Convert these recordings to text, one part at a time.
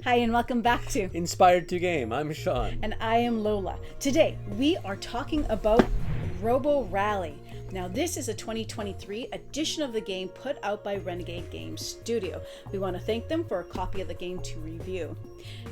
Hi, and welcome back to Inspired to Game. I'm Sean. And I am Lola. Today, we are talking about Robo Rally. Now, this is a 2023 edition of the game put out by Renegade Games Studio. We want to thank them for a copy of the game to review.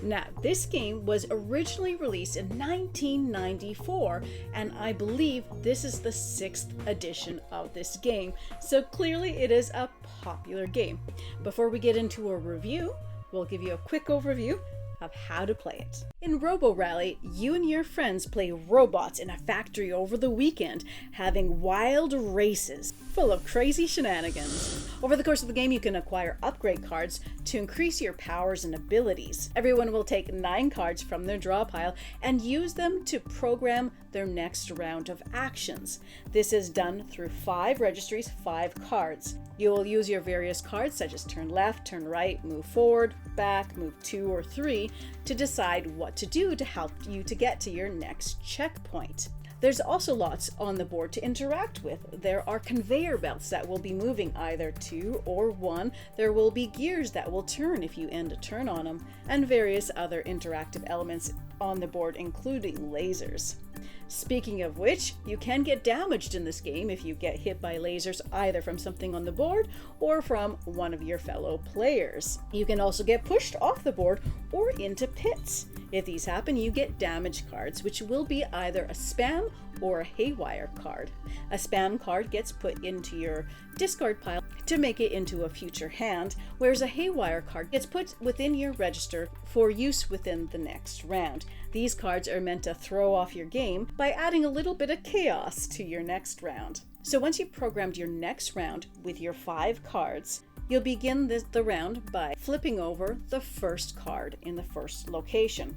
Now, this game was originally released in 1994, and I believe this is the 6th edition of this game. So clearly it is a popular game. Before we get into a review, we'll give you a quick overview of how to play it. In Robo Rally, you and your friends play robots in a factory over the weekend, having wild races full of crazy shenanigans. Over the course of the game, you can acquire upgrade cards to increase your powers and abilities. Everyone will take 9 cards from their draw pile and use them to program their next round of actions. This is done through 5 registries, 5 cards. You will use your various cards such as turn left, turn right, move forward, back, move 2 or 3 to decide what to do to help you to get to your next checkpoint. There's also lots on the board to interact with. There are conveyor belts that will be moving either 2 or 1. There will be gears that will turn if you end a turn on them, and various other interactive elements on the board, including lasers. Speaking of which, you can get damaged in this game if you get hit by lasers either from something on the board or from one of your fellow players. You can also get pushed off the board or into pits. If these happen, you get damage cards, which will be either a spam or a haywire card. A spam card gets put into your discard pile to make it into a future hand, whereas a haywire card gets put within your register for use within the next round. These cards are meant to throw off your game by adding a little bit of chaos to your next round. So once you've programmed your next round with your 5 cards, you'll begin the round by flipping over the first card in the first location.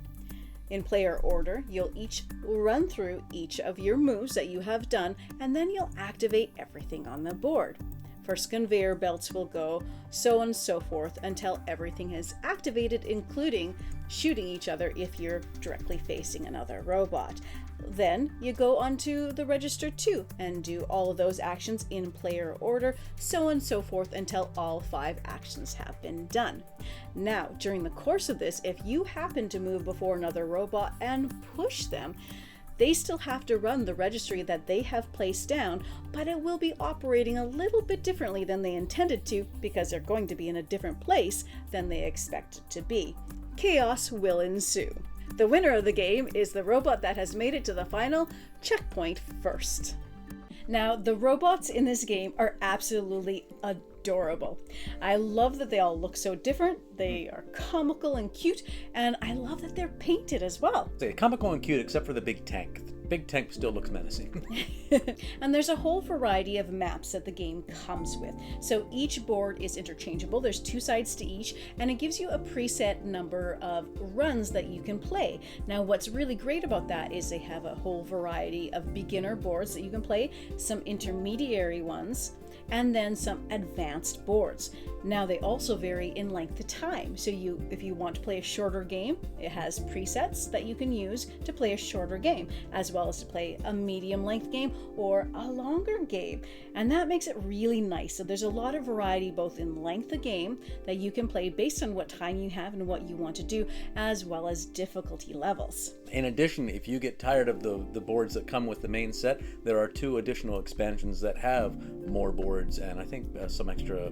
In player order, you'll each run through each of your moves that you have done, and then you'll activate everything on the board. First conveyor belts will go, so on and so forth, until everything is activated, including shooting each other if you're directly facing another robot. Then you go onto the register 2 and do all of those actions in player order, so on and so forth, until all 5 actions have been done. Now, during the course of this, if you happen to move before another robot and push them, they still have to run the registry that they have placed down, but it will be operating a little bit differently than they intended to because they're going to be in a different place than they expected to be. Chaos will ensue. The winner of the game is the robot that has made it to the final checkpoint first. Now, the robots in this game are absolutely adorable. I love that they all look so different. They are comical and cute, and I love that they're painted as well. They're comical and cute except for the big tank. Big tank still looks menacing. And there's a whole variety of maps that the game comes with. So each board is interchangeable. There's 2 sides to each, and it gives you a preset number of runs that you can play. Now, what's really great about that is they have a whole variety of beginner boards that you can play, some intermediary ones, and then some advanced boards. Now, they also vary in length of time. So if you want to play a shorter game, it has presets that you can use to play a shorter game, as well as to play a medium length game or a longer game. And that makes it really nice. So there's a lot of variety both in length of game that you can play based on what time you have and what you want to do, as well as difficulty levels. In addition, if you get tired of the boards that come with the main set, there are 2 additional expansions that have more boards and I think some extra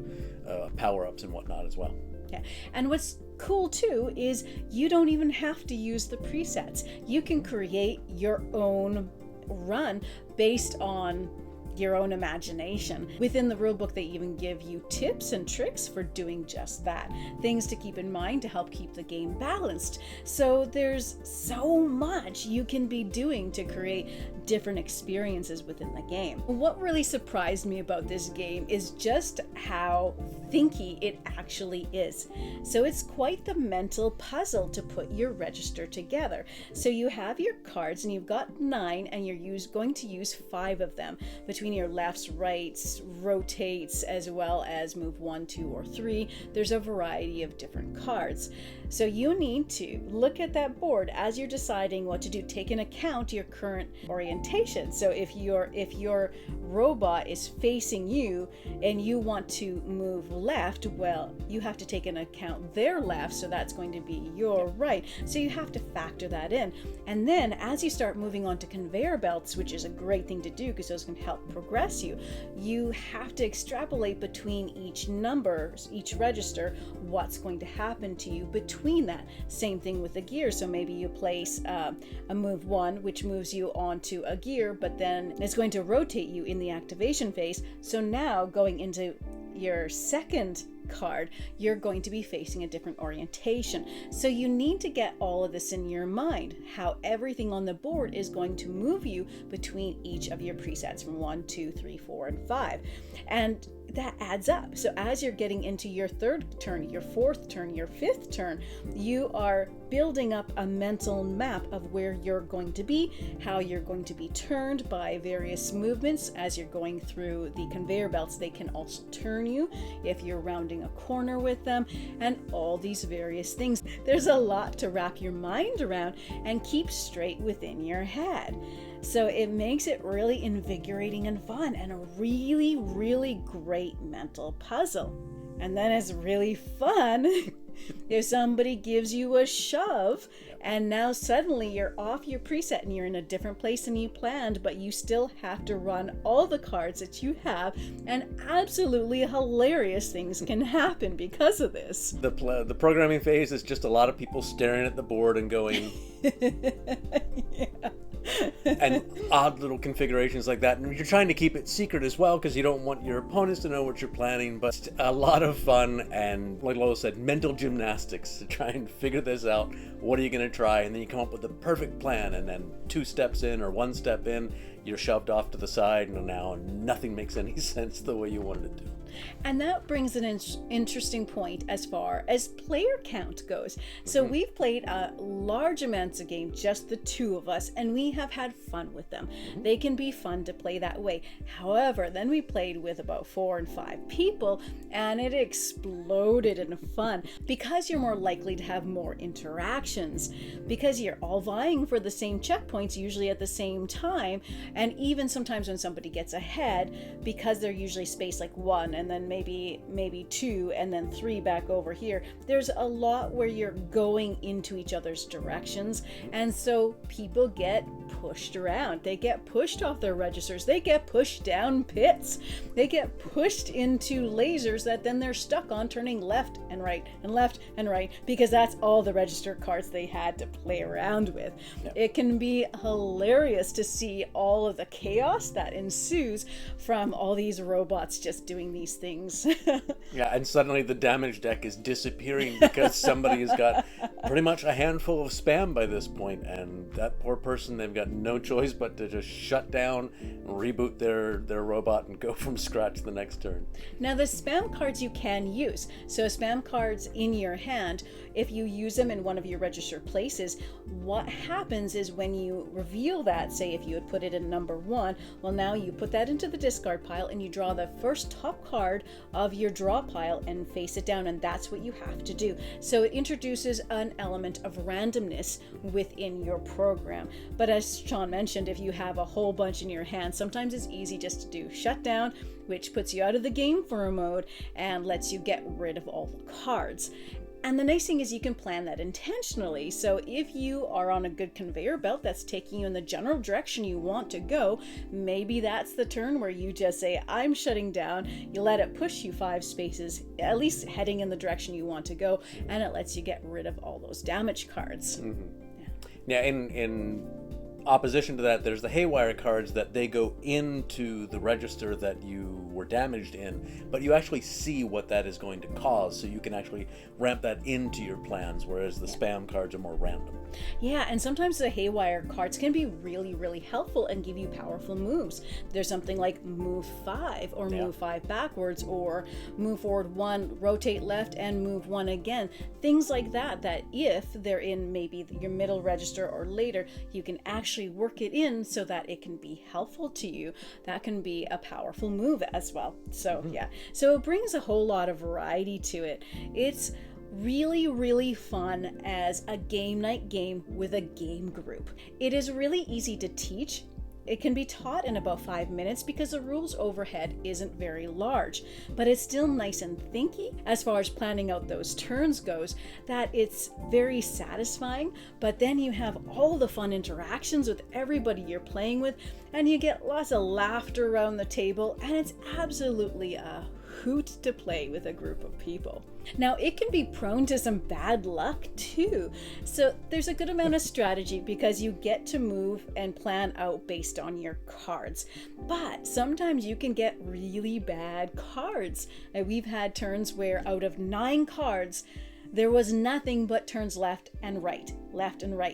power-ups and whatnot as well. Yeah. And what's cool too is you don't even have to use the presets. You can create your own run based on your own imagination. Within the rulebook, they even give you tips and tricks for doing just that. Things to keep in mind to help keep the game balanced. So there's so much you can be doing to create different experiences within the game. What really surprised me about this game is just how thinky it actually is. So it's quite the mental puzzle to put your register together. So you have your cards and you've got 9 and you're going to use 5 of them. Between between your lefts, rights, rotates, as well as move 1, 2, or 3. There's a variety of different cards. So you need to look at that board as you're deciding what to do. Take into account your current orientation. So if your robot is facing you and you want to move left, well, you have to take into account their left, so that's going to be your right. So you have to factor that in. And then as you start moving on to conveyor belts, which is a great thing to do because those can help progress you, you have to extrapolate between each number, each register, what's going to happen to you between that. Same thing with the gear. So maybe you place a move 1, which moves you onto a gear, but then it's going to rotate you in the activation phase. So now going into your second card, you're going to be facing a different orientation. So you need to get all of this in your mind, how everything on the board is going to move you between each of your presets from 1, 2, 3, 4, and 5. And that adds up. So as you're getting into your third turn, your fourth turn, your fifth turn, you are building up a mental map of where you're going to be, how you're going to be turned by various movements. As you're going through the conveyor belts, they can also turn you if you're rounding a corner with them, and all these various things. There's a lot to wrap your mind around and keep straight within your head. So it makes it really invigorating and fun, and a really, really great mental puzzle. And then it's really fun if somebody gives you a shove and now suddenly you're off your preset and you're in a different place than you planned, but you still have to run all the cards that you have, and absolutely hilarious things can happen because of this. The programming phase is just a lot of people staring at the board and going... Yeah. And odd little configurations like that, and you're trying to keep it secret as well because you don't want your opponents to know what you're planning. But it's a lot of fun, and like Lola said, mental gymnastics to try and figure this out. What are you going to try? And then you come up with the perfect plan, and then 2 steps in or 1 step in, you're shoved off to the side, and now nothing makes any sense the way you wanted it to. And that brings an interesting point as far as player count goes. So we've played large amounts of games, just the 2 of us, and we have had fun with them. They can be fun to play that way. However, then we played with about 4 and 5 people, and it exploded in fun because you're more likely to have more interactions, because you're all vying for the same checkpoints, usually at the same time. And even sometimes when somebody gets ahead, because they're usually spaced like 1 and then maybe 2 and then 3 back over here, there's a lot where you're going into each other's directions, and so people get pushed around. They get pushed off their registers, they get pushed down pits, they get pushed into lasers that then they're stuck on, turning left and right and left and right, because that's all the register cards they had to play around with. It can be hilarious to see all of the chaos that ensues from all these robots just doing these things. Yeah, and suddenly the damage deck is disappearing because somebody has got pretty much a handful of spam by this point, and that poor person, they've got no choice but to just shut down, reboot their robot, and go from scratch the next turn. Now, the spam cards you can use. So spam cards in your hand, if you use them in one of your register places, what happens is when you reveal that, say if you had put it in number 1, well, now you put that into the discard pile and you draw the first top card of your draw pile and face it down, and that's what you have to do. So it introduces an element of randomness within your program. But as Sean mentioned, if you have a whole bunch in your hand, sometimes it's easy just to do shutdown, which puts you out of the game for a mode and lets you get rid of all the cards. And the nice thing is you can plan that intentionally. So if you are on a good conveyor belt that's taking you in the general direction you want to go, maybe that's the turn where you just say, I'm shutting down. You let it push you 5 spaces, at least heading in the direction you want to go, and it lets you get rid of all those damage cards. Yeah, in opposition to that, there's the haywire cards that they go into the register that you were damaged in, but you actually see what that is going to cause, so you can actually ramp that into your plans, whereas the spam cards are more random. Yeah, and sometimes the haywire cards can be really, really helpful and give you powerful moves. There's something like move 5 or move 5 backwards, or move forward 1, rotate left, and move 1 again. Things like that, that if they're in maybe your middle register or later, you can actually work it in so that it can be helpful to you. That can be a powerful move as well. So yeah, so it brings a whole lot of variety to it. It's really, really fun as a game night game with a game group. It is really easy to teach. It can be taught in about 5 minutes because the rules overhead isn't very large, but it's still nice and thinky as far as planning out those turns goes, that it's very satisfying. But then you have all the fun interactions with everybody you're playing with, and you get lots of laughter around the table, and it's absolutely a hoot to play with a group of people. Now, it can be prone to some bad luck too, so there's a good amount of strategy because you get to move and plan out based on your cards. But sometimes you can get really bad cards. We've had turns where out of 9 cards, there was nothing but turns left and right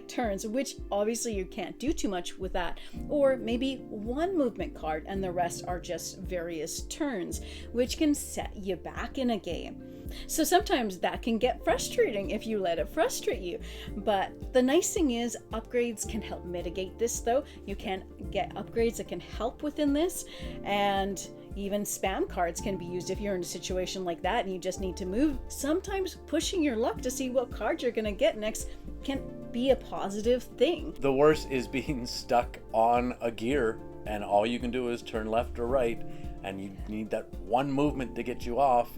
turns, which obviously you can't do too much with that. Or maybe 1 movement card and the rest are just various turns, which can set you back in a game. So sometimes that can get frustrating if you let it frustrate you. But the nice thing is upgrades can help mitigate this though. You can get upgrades that can help within this, and even spam cards can be used if you're in a situation like that and you just need to move. Sometimes pushing your luck to see what card you're going to get next can be a positive thing. The worst is being stuck on a gear and all you can do is turn left or right, and you need that 1 movement to get you off.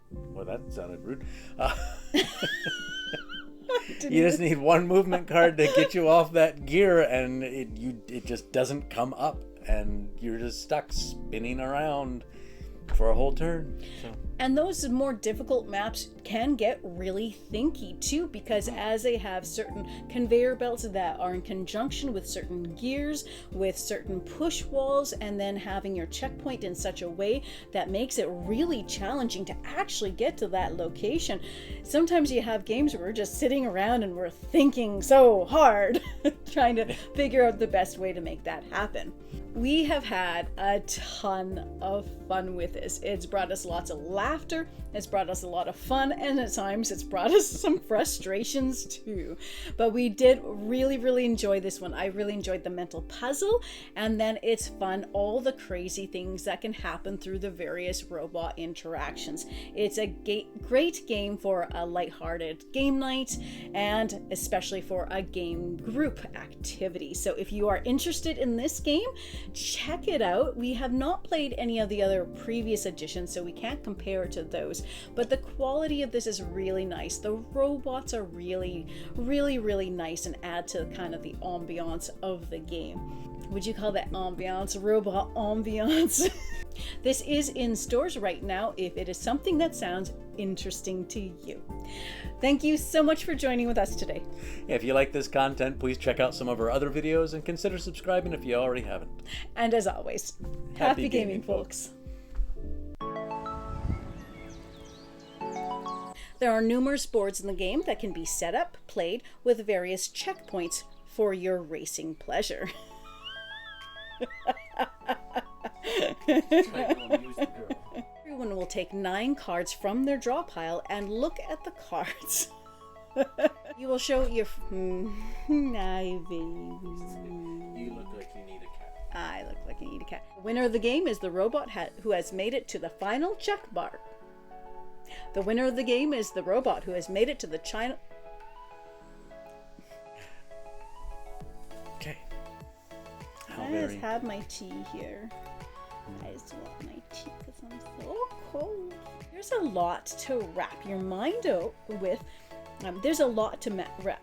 Well, that sounded rude. You just need 1 movement card to get you off that gear, and it just doesn't come up, and you're just stuck spinning around for a whole turn. So. And those more difficult maps can get really thinky too, because as they have certain conveyor belts that are in conjunction with certain gears, with certain push walls, and then having your checkpoint in such a way that makes it really challenging to actually get to that location. Sometimes you have games where we're just sitting around and we're thinking so hard trying to figure out the best way to make that happen. We have had a ton of fun with this. It's brought us lots of laughter, it's brought us a lot of fun, and at times it's brought us some frustrations too. But we did really, really enjoy this one. I really enjoyed the mental puzzle, and then it's fun, all the crazy things that can happen through the various robot interactions. It's a great game for a lighthearted game night, and especially for a game group activity. So if you are interested in this game, check it out. We have not played any of the other previous editions, so we can't compare to those, but the quality of this is really nice. The robots are really, really, really nice and add to kind of the ambiance of the game. Would you call that ambiance? Robot ambiance? This is in stores right now if it is something that sounds interesting to you. Thank you so much for joining with us today. If you like this content, please check out some of our other videos and consider subscribing if you already haven't. And as always, happy gaming, folks. There are numerous boards in the game that can be set up, played with various checkpoints for your racing pleasure. Everyone will take 9 cards from their draw pile and look at the cards. You will show your... You look like you need a cat. I look like you need a cat. The winner of the game is the robot who has made it to the final check bar. The winner of the game is the robot who has made it to the China... Okay. I just have my tea here. I just want my tea because I'm so cold. There's a lot to wrap your mind out with. There's a lot to wrap.